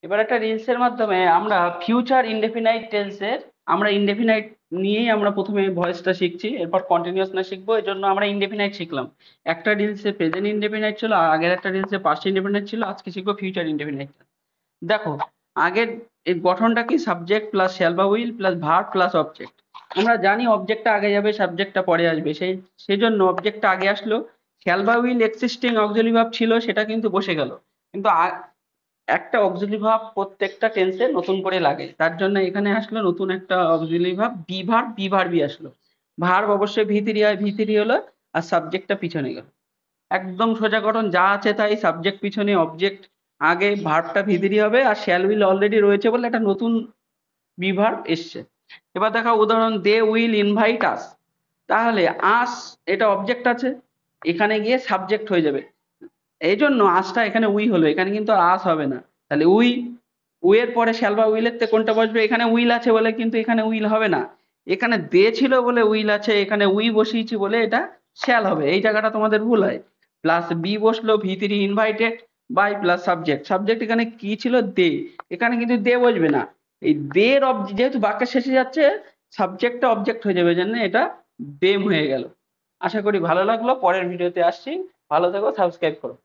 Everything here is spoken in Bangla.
এবার একটা রিলসের মাধ্যমে আমরা ফিউচার ইনডেফিনাইট টেন্সের আমরা ইনডেফিনাইট নিয়েই আমরা প্রথমে ভয়েসটা শিখছি, এরপর কন্টিনিউয়াস না শিখবো, এর জন্য আমরা ইনডেফিনাইট শিখলাম। একটা রিলসে প্রেজেন্ট ইনডেফিনাইট ছিল, আগের একটা রিলসে পাস্ট ইনডেফিনাইট ছিল, আজকে শিখবো ফিউচার ইনডেফিনাইট। দেখো, আগের এই গঠনটা কি, সাবজেক্ট প্লাস শ্যাল বা will plus verb plus object. আমরা জানি অবজেক্টটা আগে যাবে, সাবজেক্টটা পরে আসবে, সেজন্য অবজেক্টটা আগে আসলো। শ্যাল বা উইল এক্সিস্টিং অক্সিলারি ভার্ব ছিল, সেটা কিন্তু বসে গেল। কিন্তু একটা অক্সিলারি ভার্ব প্রত্যেকটা টেন্সে নতুন করে লাগে, তার জন্য এখানে আসলো নতুন একটা অক্সিলারি ভার্ব, বি ভার্বই আসলো। ভার্ব অবশ্যই ভি3 হয়, ভি3 হলো, আর সাবজেক্টটা পিছনে গেল। একদম সোজা গঠন, যা আছে তাই, সাবজেক্ট পিছনে অবজেক্ট আগে, ভার্বটা ভি3 হবে, আর শ্যাল উইল অলরেডি রয়েছে বলে একটা নতুন বি ভার্ব এসছে। এবার দেখা উদাহরণ, দে উইল ইনভাইট আস। তাহলে আস, এটা অবজেক্ট আছে, এখানে গিয়ে সাবজেক্ট হয়ে যাবে, এই জন্য আসটা এখানে উই হলো, এখানে কিন্তু আর আস হবে না। তাহলে উই এর পরে শ্যাল বা উইলের তে কোনটা বসবে, এখানে উইল আছে বলে কিন্তু এখানে উইল হবে না। এখানে দে ছিল বলে উইল আছে, এখানে উই বসিয়েছি বলে এটা শ্যাল হবে, এই জায়গাটা তোমাদের ভুল হয়। প্লাস বি বসলো, ভি3 invited by plus subject, subject এখানে কি ছিল, দে, এখানে কিন্তু দে বসবে না। এই দের যেহেতু বাক্যের শেষে যাচ্ছে, সাবজেক্টটা অবজেক্ট হয়ে যাবে, জন্য এটা দেম হয়ে গেল। আশা করি ভালো লাগলো, পরের ভিডিওতে আসছি। ভালো থেকো, সাবস্ক্রাইব করো।